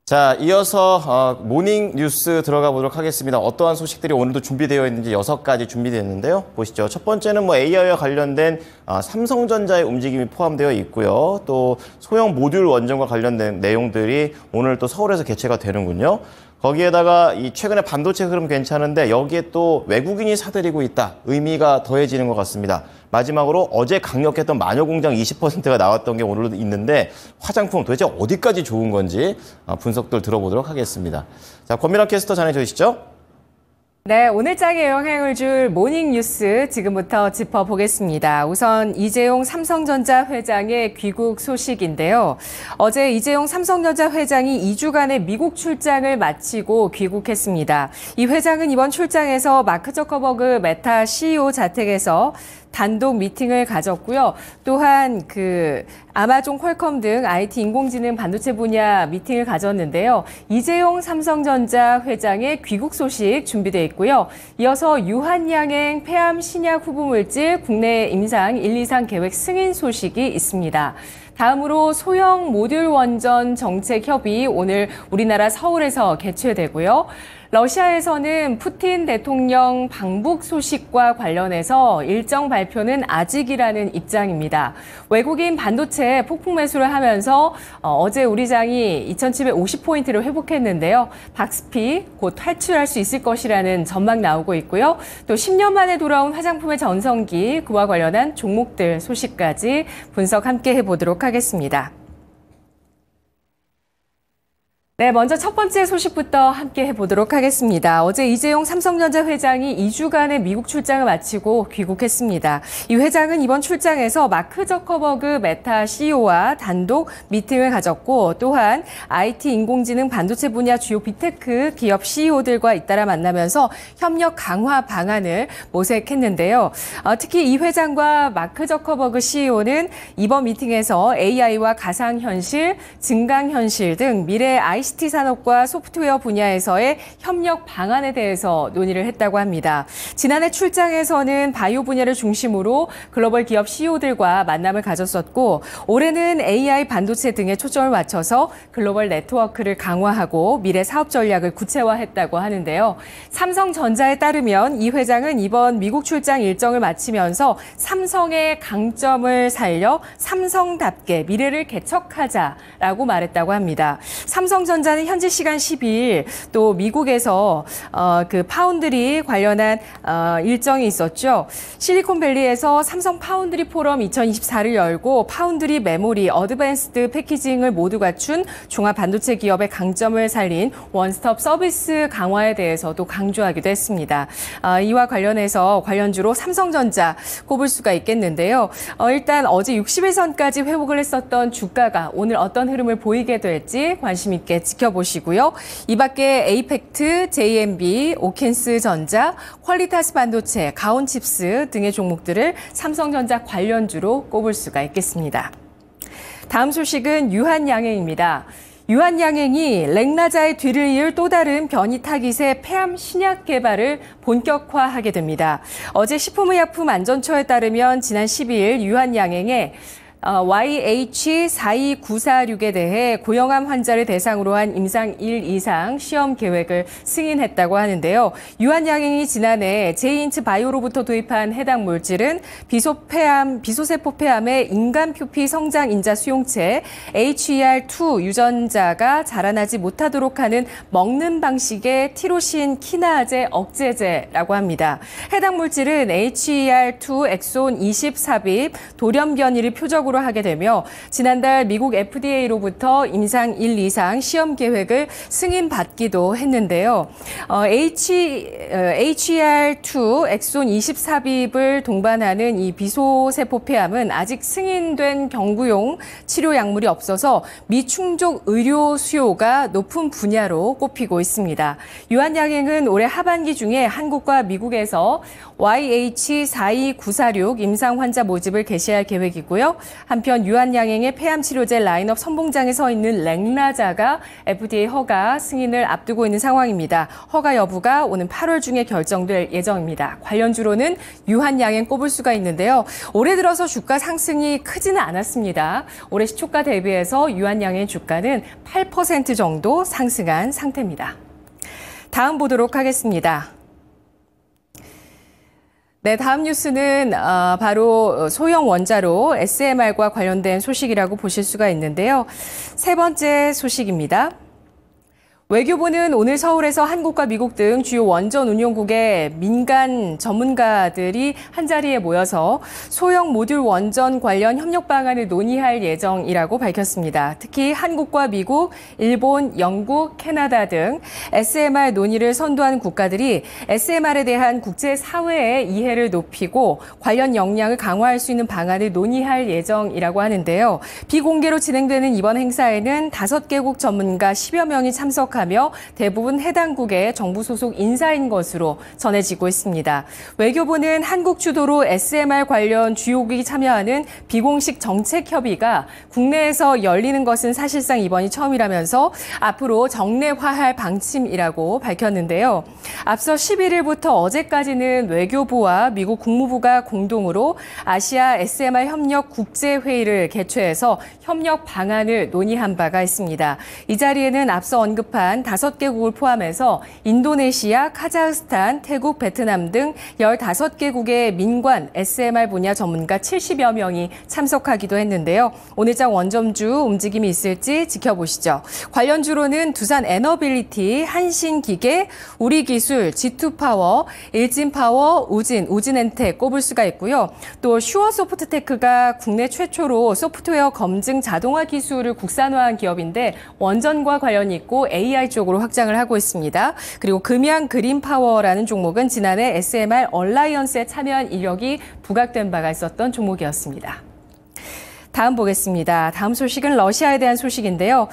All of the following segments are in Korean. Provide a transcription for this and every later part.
자, 이어서 모닝 뉴스 들어가 보도록 하겠습니다. 어떠한 소식들이 오늘도 준비되어 있는지 6가지 준비되어 있는데요. 보시죠. 첫 번째는 AI와 관련된 삼성전자의 움직임이 포함되어 있고요. 또 소형 모듈 원전과 관련된 내용들이 오늘 또 서울에서 개최가 되는군요. 거기에다가 이 최근에 반도체 흐름 괜찮은데 여기에 또 외국인이 사들이고 있다. 의미가 더해지는 것 같습니다. 마지막으로 어제 강력했던 마녀공장 20%가 나왔던 게 오늘도 있는데 화장품 도대체 어디까지 좋은 건지 분석들 들어보도록 하겠습니다. 자, 권미랑 캐스터 전해주시죠. 네, 오늘 장에 영향을 줄 모닝 뉴스 지금부터 짚어보겠습니다. 우선 이재용 삼성전자 회장의 귀국 소식인데요. 어제 이재용 삼성전자 회장이 2주간의 미국 출장을 마치고 귀국했습니다. 이 회장은 이번 출장에서 마크 저커버그 메타 CEO 자택에서 단독 미팅을 가졌고요. 또한 아마존, 퀄컴 등 IT 인공지능 반도체 분야 미팅을 가졌는데요. 이재용 삼성전자 회장의 귀국 소식 준비되어 있고요. 이어서 유한양행 폐암 신약 후보 물질 국내 임상 1, 2상 계획 승인 소식이 있습니다. 다음으로 소형 모듈 원전 정책 협의 오늘 우리나라 서울에서 개최되고요. 러시아에서는 푸틴 대통령 방북 소식과 관련해서 일정 발표는 아직이라는 입장입니다. 외국인 반도체 폭풍 매수를 하면서 어제 우리 장이 2,750포인트를 회복했는데요. 박스피 곧 탈출할 수 있을 것이라는 전망 나오고 있고요. 또 10년 만에 돌아온 화장품의 전성기, 그와 관련한 종목들 소식까지 분석 함께 해보도록 하겠습니다. 네, 먼저 첫 번째 소식부터 함께 해보도록 하겠습니다. 어제 이재용 삼성전자 회장이 2주간의 미국 출장을 마치고 귀국했습니다. 이 회장은 이번 출장에서 마크 저커버그 메타 CEO와 단독 미팅을 가졌고 또한 IT 인공지능 반도체 분야 주요 빅테크 기업 CEO들과 잇따라 만나면서 협력 강화 방안을 모색했는데요. 특히 이 회장과 마크 저커버그 CEO는 이번 미팅에서 AI와 가상현실, 증강현실 등 미래 ICT 산업과 소프트웨어 분야에서의 협력 방안에 대해서 논의를 했다고 합니다. 지난해 출장에서는 바이오 분야를 중심으로 글로벌 기업 CEO들과 만남을 가졌었고 올해는 AI 반도체 등에 초점을 맞춰서 글로벌 네트워크를 강화하고 미래 사업 전략을 구체화했다고 하는데요. 삼성전자에 따르면 이 회장은 이번 미국 출장 일정을 마치면서 삼성의 강점을 살려 삼성답게 미래를 개척하자라고 말했다고 합니다. 삼성전자는 현지 시간 12일 또 미국에서 파운드리 관련한 일정이 있었죠. 실리콘밸리에서 삼성 파운드리 포럼 2024를 열고 파운드리 메모리, 어드밴스드 패키징을 모두 갖춘 종합 반도체 기업의 강점을 살린 원스톱 서비스 강화에 대해서도 강조하기도 했습니다. 이와 관련해서 관련주로 삼성전자 꼽을 수가 있겠는데요. 일단 어제 60일선까지 회복을 했었던 주가가 오늘 어떤 흐름을 보이게 될지 관심 있게 지켜보시고요. 이 밖에 에이펙트, JMB, 오킨스전자, 퀄리타스 반도체, 가온칩스 등의 종목들을 삼성전자 관련주로 꼽을 수가 있겠습니다. 다음 소식은 유한양행입니다. 유한양행이 렉나자의 뒤를 이을 또 다른 변이 타깃의 폐암 신약 개발을 본격화하게 됩니다. 어제 식품의약품안전처에 따르면 지난 12일 유한양행에 YH42946에 대해 고령암 환자를 대상으로 한 임상 1 이상 시험 계획을 승인했다고 하는데요. 유한양행이 지난해 제이인트 바이오로부터 도입한 해당 물질은 비소세포 폐암의 인간 표피 성장 인자 수용체 HER2 유전자가 자라나지 못하도록 하는 먹는 방식의 티로신 키나제 억제제라고 합니다. 해당 물질은 HER2 엑손 20삽입 돌연 변이를 표적으로 하게 되며 지난달 미국 FDA로부터 임상 1 이상 시험 계획을 승인받기도 했는데요. HER2 엑손 20삽입을 동반하는 이 비소세포 폐암은 아직 승인된 경구용 치료 약물이 없어서 미충족 의료 수요가 높은 분야로 꼽히고 있습니다. 유한양행은 올해 하반기 중에 한국과 미국에서 YH42946 임상 환자 모집을 개시할 계획이고요. 한편 유한양행의 폐암치료제 라인업 선봉장에 서 있는 렉나자가 FDA 허가 승인을 앞두고 있는 상황입니다. 허가 여부가 오는 8월 중에 결정될 예정입니다. 관련주로는 유한양행 꼽을 수가 있는데요. 올해 들어서 주가 상승이 크지는 않았습니다. 올해 시초가 대비해서 유한양행 주가는 8% 정도 상승한 상태입니다. 다음 보도록 하겠습니다. 네, 다음 뉴스는 바로 소형 원자로 SMR과 관련된 소식이라고 보실 수가 있는데요. 세 번째 소식입니다. 외교부는 오늘 서울에서 한국과 미국 등 주요 원전 운용국의 민간 전문가들이 한자리에 모여서 소형 모듈 원전 관련 협력 방안을 논의할 예정이라고 밝혔습니다. 특히 한국과 미국, 일본, 영국, 캐나다 등 SMR 논의를 선도하는 국가들이 SMR에 대한 국제사회의 이해를 높이고 관련 역량을 강화할 수 있는 방안을 논의할 예정이라고 하는데요. 비공개로 진행되는 이번 행사에는 5개국 전문가 10여 명이 참석하며 대부분 해당국의 정부 소속 인사인 것으로 전해지고 있습니다. 외교부는 한국 주도로 SMR 관련 주요국이 참여하는 비공식 정책협의가 국내에서 열리는 것은 사실상 이번이 처음이라면서 앞으로 정례화할 방침이라고 밝혔는데요. 앞서 11일부터 어제까지는 외교부와 미국 국무부가 공동으로 아시아 SMR 협력 국제회의를 개최해서 협력 방안을 논의한 바가 있습니다. 이 자리에는 앞서 언급한 5개국을 포함해서 인도네시아, 카자흐스탄, 태국, 베트남 등 15개국의 민관 SMR 분야 전문가 70여 명이 참석하기도 했는데요. 오늘장 원점주 움직임이 있을지 지켜보시죠. 관련주로는 두산 에너빌리티, 한신기계, 우리기술, G2파워, 일진파워, 우진엔텍 꼽을 수가 있고요. 또 슈어소프트테크가 국내 최초로 소프트웨어 검증 자동화 기술을 국산화한 기업인데 원전과 관련이 있고 AI 쪽으로 확장을 하고 있습니다. 그리고 금양 그린파워라는 종목은 지난해 SMR 얼라이언스에 참여한 이력이 부각된 바가 있었던 종목이었습니다. 다음 보겠습니다. 다음 소식은 러시아에 대한 소식인데요.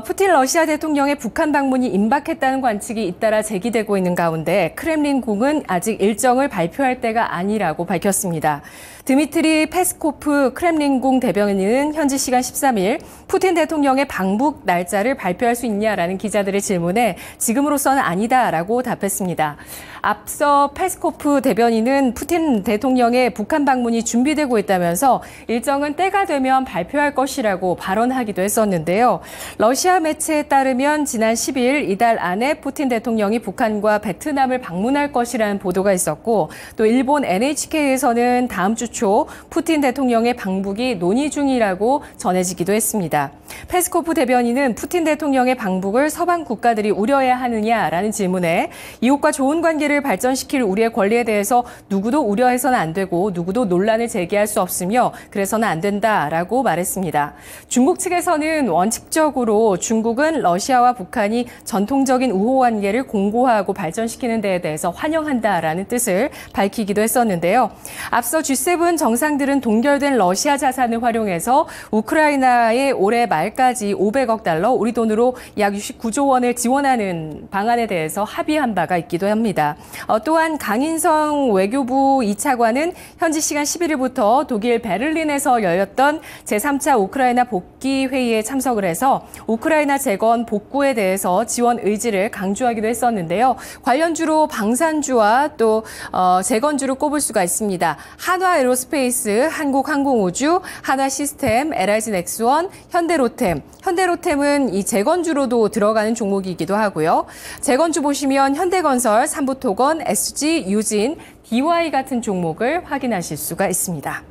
푸틴 러시아 대통령의 북한 방문이 임박했다는 관측이 잇따라 제기되고 있는 가운데 크렘린궁은 아직 일정을 발표할 때가 아니라고 밝혔습니다. 드미트리 페스코프 크렘린궁 대변인은 현지 시간 13일 푸틴 대통령의 방북 날짜를 발표할 수 있냐라는 기자들의 질문에 지금으로서는 아니다라고 답했습니다. 앞서 페스코프 대변인은 푸틴 대통령의 북한 방문이 준비되고 있다면서 일정은 때가 되면 발표할 것이라고 발언하기도 했었는데요. 러시아 매체에 따르면 지난 10일 이달 안에 푸틴 대통령이 북한과 베트남을 방문할 것이라는 보도가 있었고 또 일본 NHK에서는 다음 주 초 푸틴 대통령의 방북이 논의 중이라고 전해지기도 했습니다. 페스코프 대변인은 푸틴 대통령의 방북을 서방 국가들이 우려해야 하느냐라는 질문에 이웃과 좋은 관계를 발전시킬 우리의 권리에 대해서 누구도 우려해서는 안 되고 누구도 논란을 제기할 수 없으며 그래서는 안 된다라고 말했습니다. 중국 측에서는 원칙적으로 중국은 러시아와 북한이 전통적인 우호 관계를 공고화하고 발전시키는 데에 대해서 환영한다라는 뜻을 밝히기도 했었는데요. 앞서 G7 정상들은 동결된 러시아 자산을 활용해서 우크라이나에 올해 말까지 500억 달러, 우리 돈으로 약 69조 원을 지원하는 방안에 대해서 합의한 바가 있기도 합니다. 또한 강인성 외교부 2차관은 현지 시간 11일부터 독일 베를린에서 열렸던 제3차 우크라이나 복귀 회의에 참석을 해서 우크라이나 재건 복구에 대해서 지원 의지를 강조하기도 했었는데요. 관련주로 방산주와 또 재건주를 꼽을 수가 있습니다. 한화에로스페이스, 한국항공우주, 한화시스템, LIG넥스원, 현대로템. 현대로템은 이 재건주로도 들어가는 종목이기도 하고요. 재건주 보시면 현대건설, 삼부토건, SG, 유진, DY 같은 종목을 확인하실 수가 있습니다.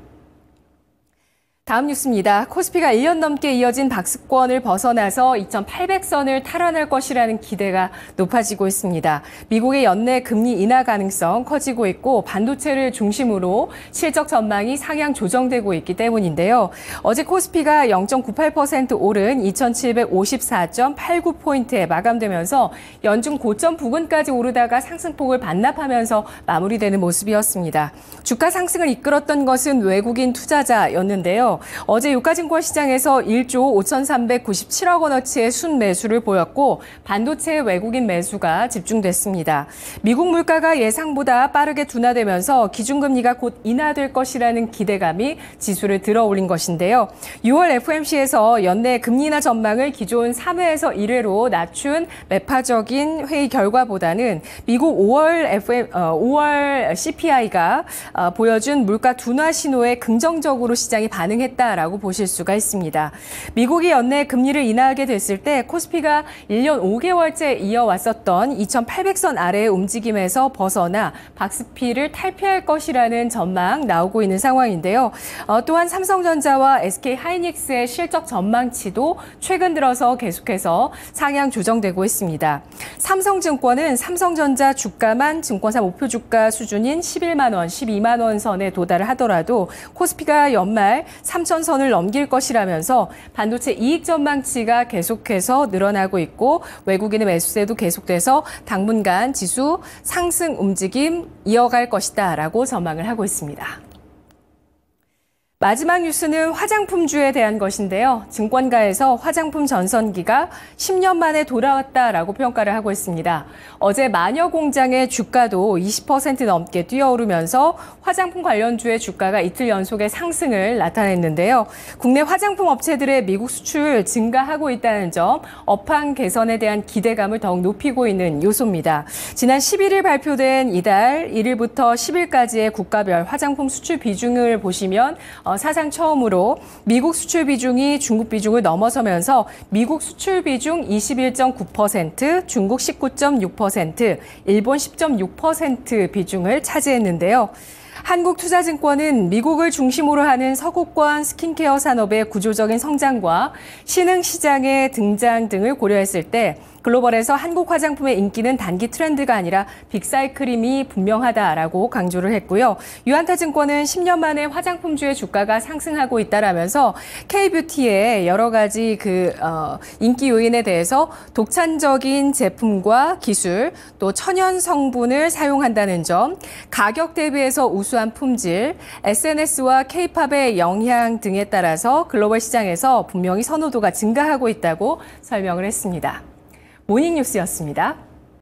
다음 뉴스입니다. 코스피가 1년 넘게 이어진 박스권을 벗어나서 2,800선을 탈환할 것이라는 기대가 높아지고 있습니다. 미국의 연내 금리 인하 가능성 커지고 있고 반도체를 중심으로 실적 전망이 상향 조정되고 있기 때문인데요. 어제 코스피가 0.98% 오른 2,754.89포인트에 마감되면서 연중 고점 부근까지 오르다가 상승폭을 반납하면서 마무리되는 모습이었습니다. 주가 상승을 이끌었던 것은 외국인 투자자였는데요. 어제 유가증권 시장에서 1조 5,397억 원어치의 순매수를 보였고 반도체 외국인 매수가 집중됐습니다. 미국 물가가 예상보다 빠르게 둔화되면서 기준금리가 곧 인하될 것이라는 기대감이 지수를 들어올린 것인데요. 6월 FOMC에서 연내 금리 인하 전망을 기존 3회에서 1회로 낮춘 매파적인 회의 결과보다는 미국 5월 CPI가 보여준 물가 둔화 신호에 긍정적으로 시장이 반응했다라고 보실 수가 있습니다. 미국이 연내 금리를 인하하게 됐을 때 코스피가 1년 5개월째 이어왔었던 2,800선 아래의 움직임에서 벗어나 박스피를 탈피할 것이라는 전망 나오고 있는 상황인데요. 또한 삼성전자와 SK하이닉스의 실적 전망치도 최근 들어서 계속해서 상향 조정되고 있습니다. 삼성증권은 삼성전자 주가만 증권사 목표 주가 수준인 11만 원, 12만 원 선에 도달을 하더라도 코스피가 연말 3천 선을 넘길 것이라면서 반도체 이익 전망치가 계속해서 늘어나고 있고 외국인의 매수세도 계속돼서 당분간 지수 상승 움직임 이어갈 것이다라고 전망을 하고 있습니다. 마지막 뉴스는 화장품주에 대한 것인데요. 증권가에서 화장품 전성기가 10년 만에 돌아왔다라고 평가를 하고 있습니다. 어제 마녀공장의 주가도 20% 넘게 뛰어오르면서 화장품 관련주의 주가가 이틀 연속의 상승을 나타냈는데요. 국내 화장품 업체들의 미국 수출 증가하고 있다는 점, 업황 개선에 대한 기대감을 더욱 높이고 있는 요소입니다. 지난 11일 발표된 이달 1일부터 10일까지의 국가별 화장품 수출 비중을 보시면 사상 처음으로 미국 수출 비중이 중국 비중을 넘어서면서 미국 수출 비중 21.9%, 중국 19.6%, 일본 10.6% 비중을 차지했는데요. 한국투자증권은 미국을 중심으로 하는 서구권 스킨케어 산업의 구조적인 성장과 신흥시장의 등장 등을 고려했을 때 글로벌에서 한국 화장품의 인기는 단기 트렌드가 아니라 빅사이클임이 분명하다라고 강조를 했고요. 유한타증권은 10년 만에 화장품주의 주가가 상승하고 있다라면서 K뷰티의 여러 가지 인기 요인에 대해서 독창적인 제품과 기술, 또 천연 성분을 사용한다는 점, 가격 대비해서 우수한 품질, SNS와 K-팝의 영향 등에 따라서 글로벌 시장에서 분명히 선호도가 증가하고 있다고 설명을 했습니다. 모닝뉴스였습니다.